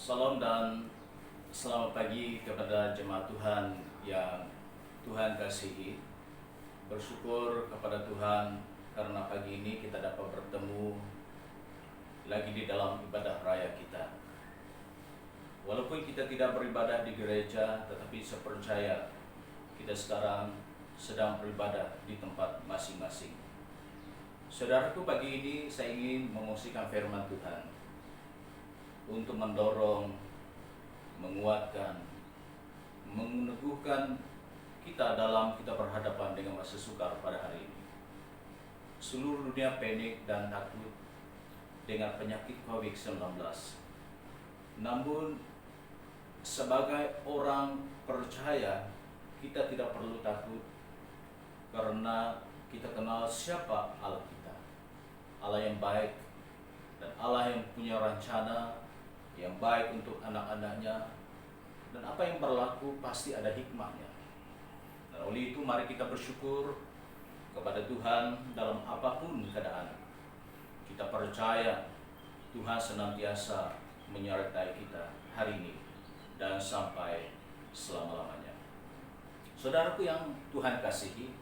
Salam dan selamat pagi kepada jemaat Tuhan yang Tuhan kasihi. Bersyukur kepada Tuhan karena pagi ini kita dapat bertemu lagi di dalam ibadah raya kita. Walaupun kita tidak beribadah di gereja, tetapi saya percaya kita sekarang sedang beribadah di tempat masing-masing. Saudaraku, pagi ini saya ingin mengungsikan firman Tuhan untuk mendorong, menguatkan, meneguhkan kita dalam kita berhadapan dengan masa sukar pada hari ini. Seluruh dunia panik dan takut dengan penyakit COVID-19. Namun, sebagai orang percaya, kita tidak perlu takut karena kita kenal siapa Allah kita. Allah yang baik dan Allah yang punya rencana yang baik untuk anak-anaknya, dan apa yang berlaku pasti ada hikmahnya. Dan oleh itu mari kita bersyukur kepada Tuhan dalam apapun keadaan. Kita percaya Tuhan senantiasa menyertai kita hari ini dan sampai selama-lamanya. Saudaraku yang Tuhan kasihi,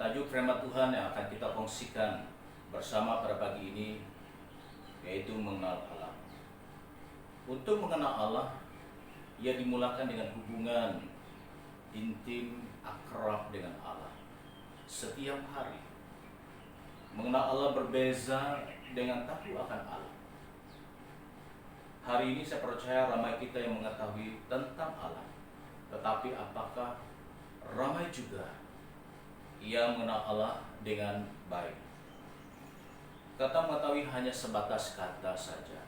tajuk firman Tuhan yang akan kita kongsikan bersama pada pagi ini yaitu mengenal Allah. Untuk mengenal Allah, ia dimulakan dengan hubungan intim, akrab dengan Allah setiap hari. Mengenal Allah berbeza dengan tahu akan Allah. Hari ini saya percaya ramai kita yang mengetahui tentang Allah, tetapi apakah ramai juga yang mengenal Allah dengan baik? Kata mengetahui hanya sebatas kata saja.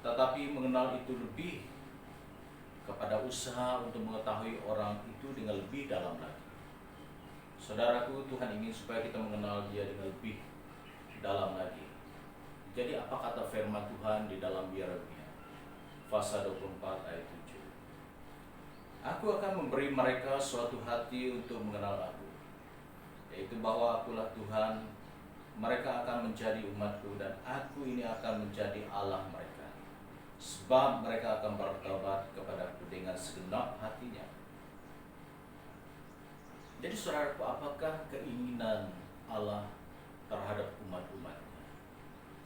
Tetapi mengenal itu lebih kepada usaha untuk mengetahui orang itu dengan lebih dalam lagi. Saudaraku, Tuhan ingin supaya kita mengenal Dia dengan lebih dalam lagi. Jadi apa kata firman Tuhan di dalam Yeremia pasal 24 ayat 7? Aku akan memberi mereka suatu hati untuk mengenal Aku, yaitu bahwa Akulah Tuhan. Mereka akan menjadi umatku dan Aku ini akan menjadi Allah mereka. Sebab mereka akan bertobat kepadaku dengan segenap hatinya. Jadi saudaraku, apakah keinginan Allah terhadap umat-umatnya?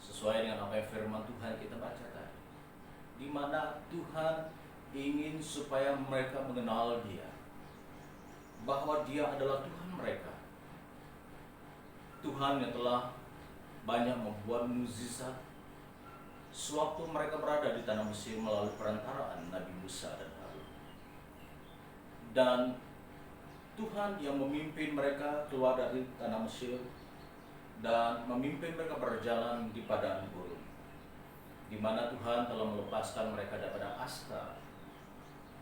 Sesuai dengan apa yang firman Tuhan kita baca tadi, di mana Tuhan ingin supaya mereka mengenal Dia, bahwa Dia adalah Tuhan mereka. Tuhan yang telah banyak membuat mukjizat sewaktu mereka berada di tanah Mesir melalui perantaraan Nabi Musa dan Harun. Dan Tuhan yang memimpin mereka keluar dari tanah Mesir dan memimpin mereka berjalan di padang gurun, di mana Tuhan telah melepaskan mereka daripada askar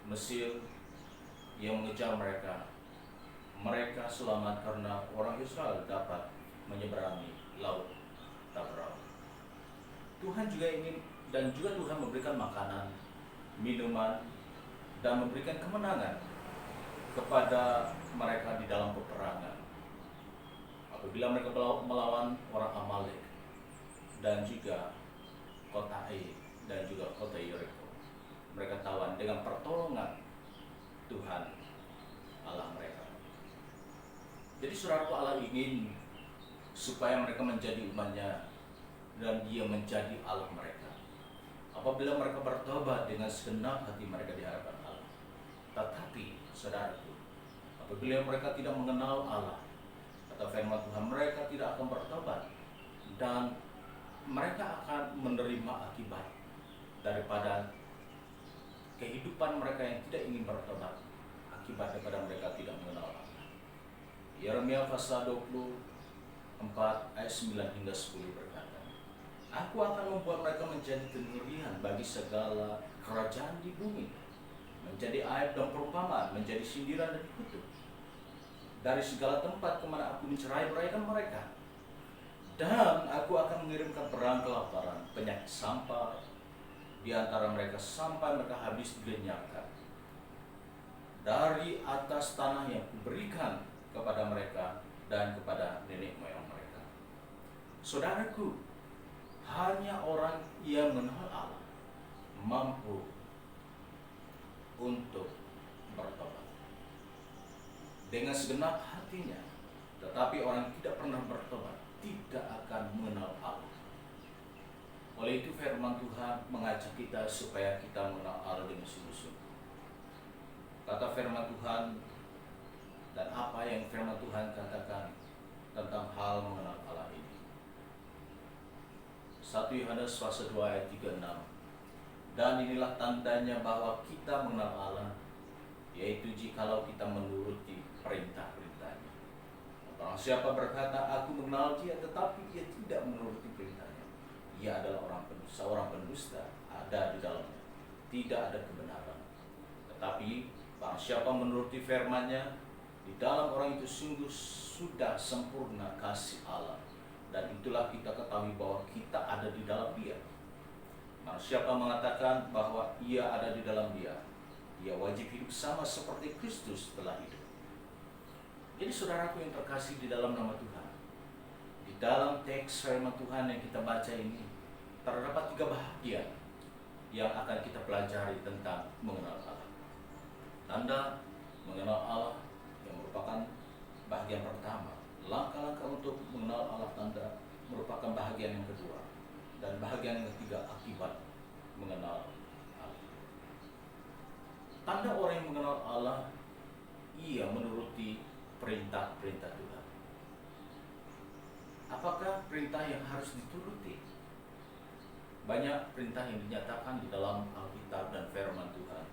Mesir yang mengejar mereka. Mereka selamat karena orang Israel dapat menyeberangi laut Tabra. Tuhan juga ingin, dan juga Tuhan memberikan makanan, minuman, dan memberikan kemenangan kepada mereka di dalam peperangan. Apabila mereka melawan orang Amalek dan juga kota Ai dan juga kota Yeriko, mereka tawan dengan pertolongan Tuhan Allah mereka. Jadi saudaraku, Allah ingin supaya mereka menjadi umatnya dan Dia menjadi Allah mereka apabila mereka bertobat dengan segenap hati mereka di hadapan Allah. Tetapi saudaraku, apabila mereka tidak mengenal Allah, kata firman Tuhan, mereka tidak akan bertobat dan mereka akan menerima akibat daripada kehidupan mereka yang tidak ingin bertobat, akibat daripada mereka tidak mengenal Allah. Yeremia pasal 24 ayat 9 hingga 10 berkata, Aku akan membuat mereka menjadi kengerian bagi segala kerajaan di bumi, menjadi aib dan perumpamaan, menjadi sindiran dan kutuk dari segala tempat kemana aku mencerai-beraikan mereka. Dan aku akan mengirimkan perang kelaparan, penyakit sampar di antara mereka sampai mereka habis dilenyapkan dari atas tanah yang kuberikan kepada mereka dan kepada nenek moyang mereka. Saudaraku, hanya orang yang mengenal Allah mampu untuk bertobat dengan segenap hatinya. Tetapi orang yang tidak pernah bertobat tidak akan mengenal Allah. Oleh itu firman Tuhan mengajak kita supaya kita mengenal Allah dengan sungguh-sungguh. Kata firman Tuhan dan apa yang firman Tuhan katakan tentang hal mengenal Allah ini. 1 Yohanes pasal 2 ayat 36. Dan inilah tandanya bahwa kita mengenal Allah, yaitu jikalau kita menuruti perintah-perintahnya. Barang siapa berkata, aku mengenal dia, tetapi dia tidak menuruti perintahnya, ia adalah seorang pendusta, ada di dalamnya tidak ada kebenaran. Tetapi barang siapa menuruti firman-Nya, di dalam orang itu sungguh sudah sempurna kasih Allah. Dan itulah kita ketahui bahwa kita ada di dalam Dia. Barang siapa mengatakan bahwa ia ada di dalam Dia, ia wajib hidup sama seperti Kristus telah hidup. Jadi saudaraku yang terkasih di dalam nama Tuhan, di dalam teks firman Tuhan yang kita baca ini terdapat 3 bahagian yang akan kita pelajari tentang mengenal Allah. Tanda mengenal Allah yang merupakan bahagian pertama. Langkah-langkah untuk mengenal Allah tanda merupakan bahagian yang kedua. Dan bahagian yang ketiga akibat mengenal Allah. Tanda orang yang mengenal Allah, ia menuruti perintah-perintah Tuhan. Apakah perintah yang harus dituruti? Banyak perintah yang dinyatakan di dalam Alkitab dan firman Tuhan.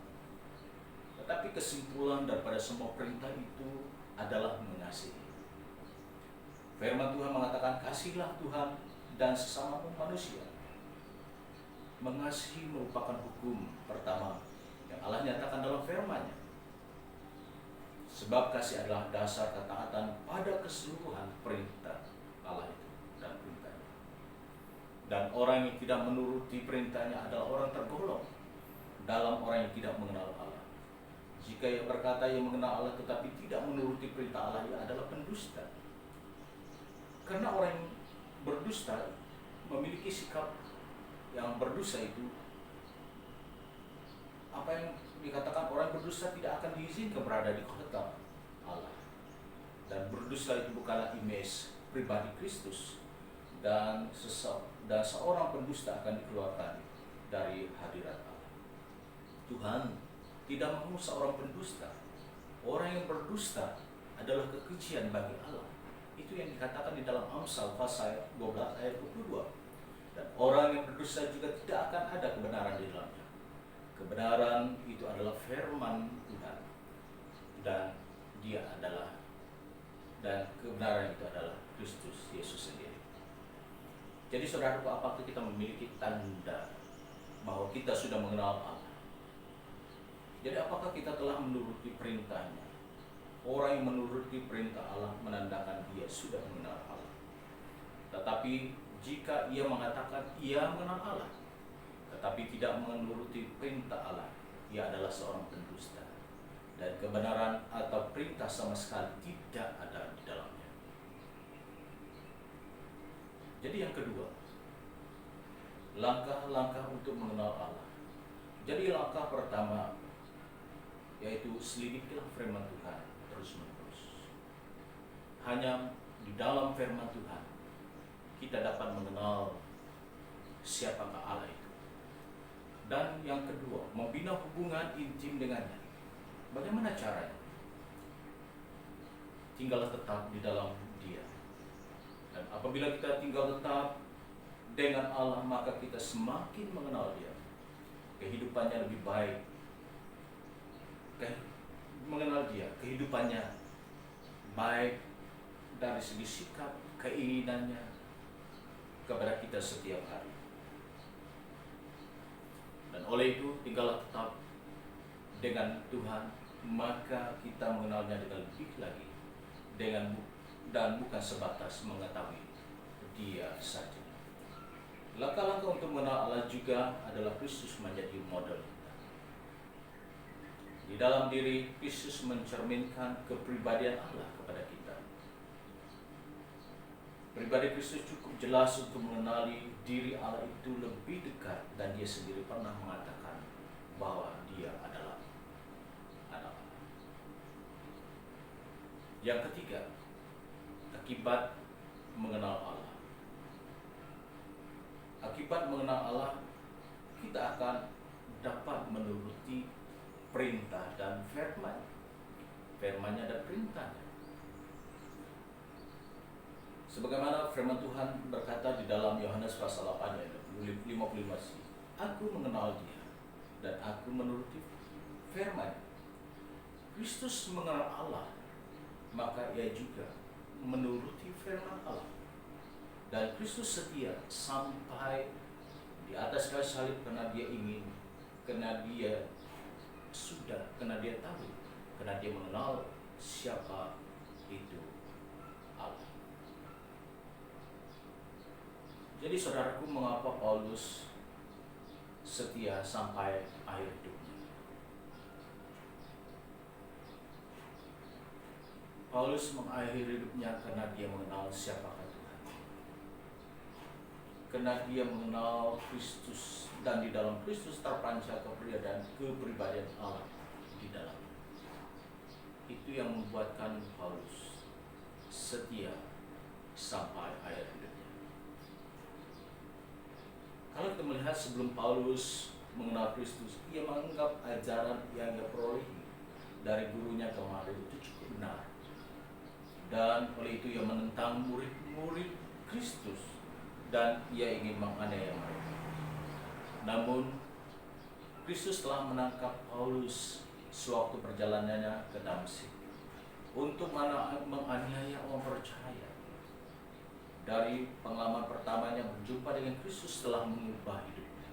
Tetapi kesimpulan daripada semua perintah itu adalah mengasihi. Firman Tuhan mengatakan, kasihilah Tuhan dan sesamamu manusia. Mengasihi merupakan hukum pertama yang Allah nyatakan dalam firman-Nya. Sebab kasih adalah dasar ketaatan pada keseluruhan perintah Allah itu dan perintahnya. Dan orang yang tidak menuruti perintahnya adalah orang tergolong dalam orang yang tidak mengenal Allah. Jika ia berkata ia mengenal Allah tetapi tidak menuruti perintah Allah, ia adalah pendusta. Karena orang yang berdusta memiliki sikap yang berdosa itu, apa yang dikatakan orang berdusta tidak akan diizinkan berada di kota Allah. Dan berdusta itu bukanlah image pribadi Kristus, dan seorang pendusta akan dikeluarkan dari hadirat Allah. Tuhan tidak mau seorang pendusta. Orang yang berdusta adalah kekejian bagi Allah. Itu yang dikatakan di dalam Amsal pasal 12 ayat 22. Dan orang yang berdusta juga tidak akan ada kebenaran di dalamnya. Kebenaran itu adalah firman Tuhan, dan kebenaran itu adalah Kristus Yesus sendiri. Jadi saudaraku, apakah kita memiliki tanda bahwa kita sudah mengenal Allah? Jadi apakah kita telah menuruti perintahnya? Orang yang menuruti perintah Allah menandakan dia sudah mengenal Allah. Tetapi jika ia mengatakan ia mengenal Allah, tetapi tidak menuruti perintah Allah, ia adalah seorang pendusta. Dan kebenaran atau perintah sama sekali tidak ada di dalamnya. Jadi yang kedua, langkah-langkah untuk mengenal Allah. Jadi langkah pertama yaitu selidikilah firman Tuhan terus-menerus. Hanya di dalam firman Tuhan kita dapat mengenal siapakah Allah itu. Dan yang kedua, membina hubungan intim dengannya. Bagaimana caranya? Tinggallah tetap di dalam Dia. Dan apabila kita tinggal tetap dengan Allah, maka kita semakin mengenal Dia. Kehidupannya lebih baik. Mengenal Dia, kehidupannya baik dari segi sikap, keinginannya kepada kita setiap hari. Dan oleh itu tinggallah tetap dengan Tuhan, maka kita mengenalnya dengan lebih lagi, dan bukan sebatas mengetahui Dia saja. Langkah-langkah untuk mengenal Allah juga adalah Kristus menjadi model kita. Di dalam diri Kristus mencerminkan kepribadian Allah kepada kita. Pribadi Kristus cukup jelas untuk mengenali diri Allah itu lebih dekat, dan dia sendiri pernah mengatakan bahwa dia adalah anak Allah. Yang ketiga, akibat mengenal Allah. Akibat mengenal Allah, kita akan dapat menuruti perintah dan firman-Nya dan perintahnya. Sebagaimana firman Tuhan berkata di dalam Yohanes pasal 8 ayat 55, Aku mengenal Dia dan aku menuruti firman. Kristus mengenal Allah, maka ia juga menuruti firman Allah. Dan Kristus setia sampai di atas kayu salib karena dia ingin, karena dia tahu, karena dia mengenal siapa itu Allah. Jadi saudaraku, mengapa Paulus setia sampai akhir hidupnya? Paulus mengakhiri hidupnya karena dia mengenal siapakah Tuhan, karena dia mengenal Kristus, dan di dalam Kristus terpancar kepribadian Allah di dalam. Itu yang membuatkan Paulus setia sampai akhir hidupnya. Kalau kita melihat sebelum Paulus mengenal Kristus, ia menganggap ajaran yang ia peroleh dari gurunya kemarin itu cukup benar, dan oleh itu ia menentang murid-murid Kristus dan ia ingin menganiaya mereka. Namun Kristus telah menangkap Paulus sewaktu perjalanannya ke Damsyik untuk menganiaya orang percaya. Dari pengalaman pertamanya berjumpa dengan Kristus telah mengubah hidupnya,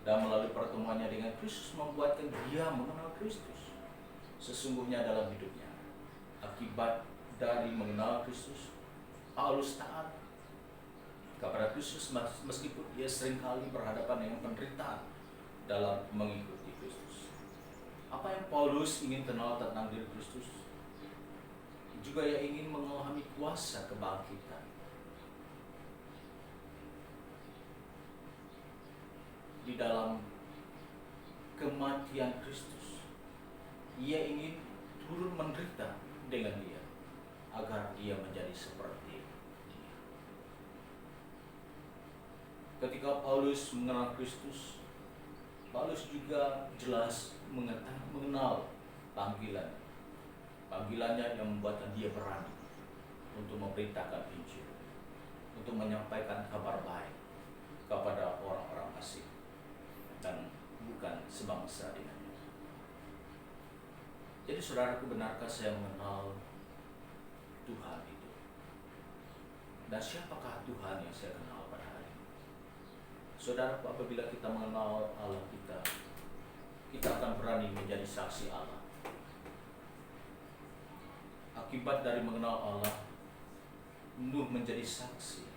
dan melalui pertemuannya dengan Kristus membuatkan dia mengenal Kristus sesungguhnya dalam hidupnya. Akibat dari mengenal Kristus, Paulus taat kepada Kristus meskipun ia seringkali berhadapan dengan penderitaan dalam mengikuti Kristus. Apa yang Paulus ingin kenal tentang diri Kristus? Juga ia ingin mengalami kuasa kebangkitan. Di dalam kematian Kristus, ia ingin turun menderita dengan dia agar dia menjadi seperti dia. Ketika Paulus mengenal Kristus, Paulus juga jelas mengenal panggilannya yang membuatkan dia berani untuk memberitakan Injil, untuk menyampaikan kabar baik kepada orang-orang asing dan bukan sebangsa dengannya. Jadi saudaraku, benarkah saya mengenal Tuhan itu? Dan siapakah Tuhan yang saya kenal pada hari ini? Saudaraku, apabila kita mengenal Allah kita akan berani menjadi saksi Allah. Akibat dari mengenal Allah, Nuh menjadi saksi,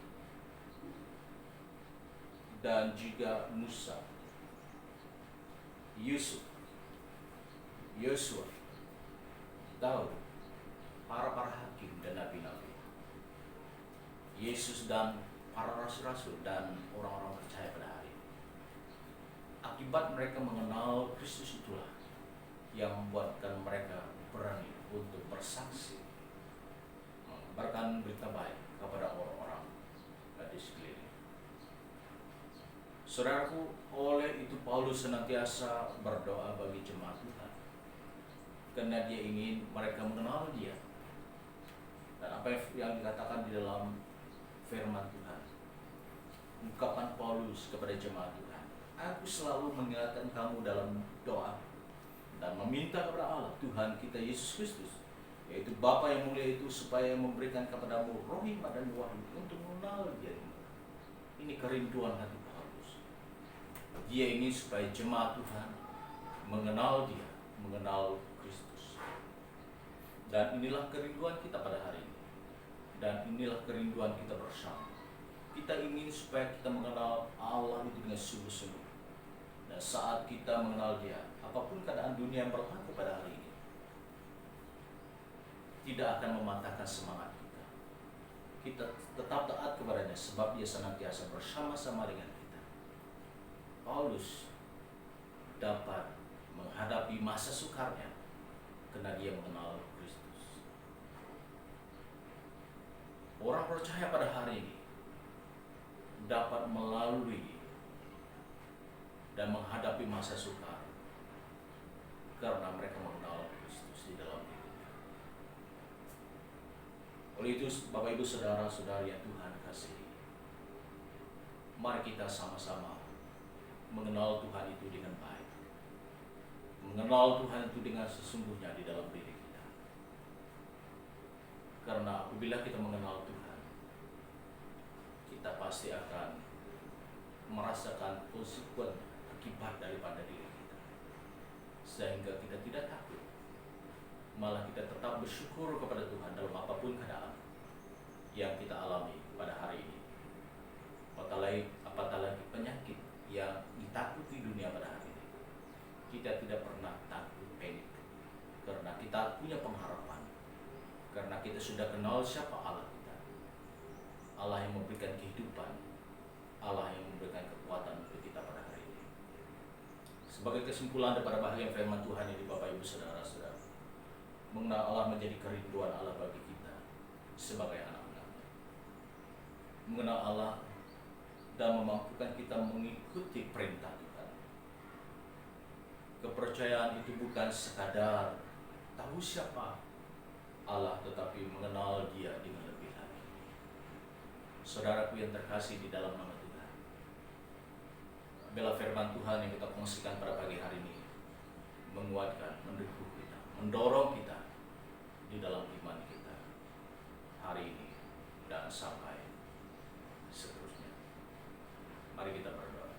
dan juga Musa, Yusuf, Yosua, Daud, para hakim dan nabi-nabi, Yesus dan para rasul-rasul dan orang-orang percaya pada hari ini. Akibat mereka mengenal Kristus itulah yang membuatkan mereka berani untuk bersaksi, mengabarkan berita baik kepada orang-orang di sekeliling. Saudaraku, oleh itu Paulus senantiasa berdoa bagi jemaat Tuhan, karena dia ingin mereka mengenal dia. Dan apa yang dikatakan di dalam firman Tuhan, ungkapan Paulus kepada jemaat Tuhan, aku selalu mengingatkan kamu dalam doa dan meminta kepada Allah Tuhan kita Yesus Kristus, yaitu Bapa yang mulia itu, supaya memberikan kepadamu roh hikmat dan wahyu untuk mengenal dirimu. Ini kerinduan hati Paulus. Dia ingin supaya jemaat Tuhan mengenal dia, mengenal Kristus. Dan inilah kerinduan kita pada hari ini. Dan inilah kerinduan kita bersama. Kita ingin supaya kita mengenal Allah itu dengan sungguh-sungguh. Dan saat kita mengenal dia, apapun keadaan dunia yang berlaku pada hari ini, tidak akan mematahkan semangat kita. kita tetap taat kepadanya sebab dia senantiasa bersama-sama dengan kita. Paulus dapat menghadapi masa sukarnya karena dia mengenal Kristus. Orang percaya pada hari ini dapat melalui dan menghadapi masa sukar karena mereka mengenal Kristus di dalam hidupnya. Oleh itu, Bapak Ibu Saudara-saudari yang Tuhan kasihi, mari kita sama-sama mengenal Tuhan itu dengan baik, mengenal Tuhan itu dengan sesungguhnya di dalam diri kita. Karena apabila kita mengenal Tuhan, kita pasti akan merasakan konsekuensi akibat daripada diri kita, sehingga kita tidak takut, malah kita tetap bersyukur kepada Tuhan dalam apapun keadaan yang kita alami pada hari ini. Apatah lagi penyakit yang ditakuti dunia pada hari ini, kita tidak pernah takut panik, karena kita punya pengharapan, karena kita sudah kenal siapa Allah kita, Allah yang memberikan kehidupan, Allah yang memberikan kekuatan untuk kita pada hari ini. Sebagai kesimpulan daripada bahagian firman Tuhan ini, Bapak Ibu Saudara-saudara, mengenal Allah menjadi kerinduan Allah bagi kita sebagai anak-anaknya. Mengenal Allah dan memampukan kita mengikuti perintah Tuhan. Kepercayaan itu bukan sekadar tahu siapa Allah, tetapi mengenal Dia dengan lebih lagi. Saudaraku yang terkasih di dalam nama Tuhan, bila firman Tuhan yang kita kongsikan pada pagi hari ini menguatkan, mendukung kita, mendorong kita di dalam iman kita hari ini dan sampai seterusnya. Mari kita berdoa.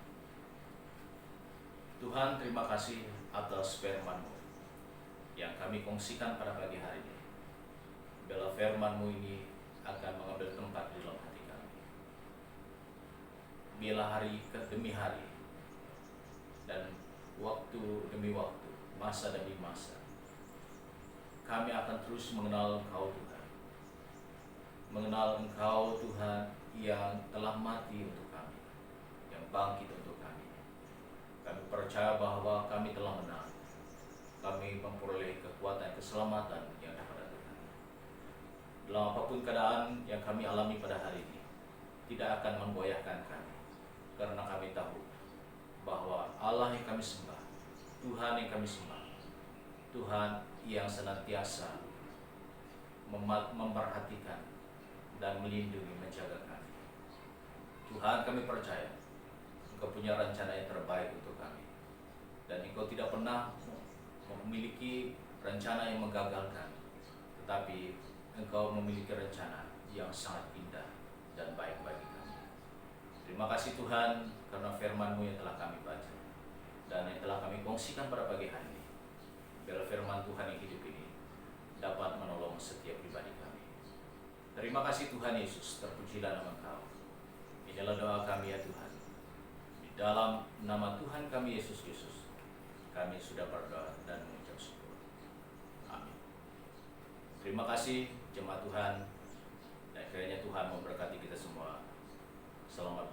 Tuhan, terima kasih atas firman-Mu yang kami kongsikan pada pagi hari ini. Bila firman-Mu ini akan mengambil tempat di dalam hati kami, bila hari demi hari dan waktu demi waktu, masa demi masa, kami akan terus mengenal Engkau Tuhan, mengenal Engkau Tuhan yang telah mati untuk kami, yang bangkit untuk kami. Kami percaya bahwa kami telah menang, kami memperoleh kekuatan keselamatan yang daripada Tuhan. Dalam apapun keadaan yang kami alami pada hari ini, tidak akan memgoyahkan kami, karena kami tahu bahwa Allah yang kami sembah, Tuhan yang kami sembah, Tuhan yang senantiasa memperhatikan dan melindungi, menjaga kami. Tuhan, kami percaya Engkau punya rencana yang terbaik untuk kami, dan Engkau tidak pernah memiliki rencana yang menggagalkan, tetapi Engkau memiliki rencana yang sangat indah dan baik bagi kami. Terima kasih Tuhan, karena firman-Mu yang telah kami baca dan yang telah kami kongsikan pada pagi hari ini. Biar firman Tuhan yang hidup ini dapat menolong setiap pribadi kami. Terima kasih Tuhan Yesus, terpujilah nama Engkau. Inilah doa kami ya Tuhan. Di dalam nama Tuhan kami Yesus Kristus, kami sudah berdoa dan mengucap syukur. Amin. Terima kasih jemaat Tuhan, dan kiranya Tuhan memberkati kita semua. Selamat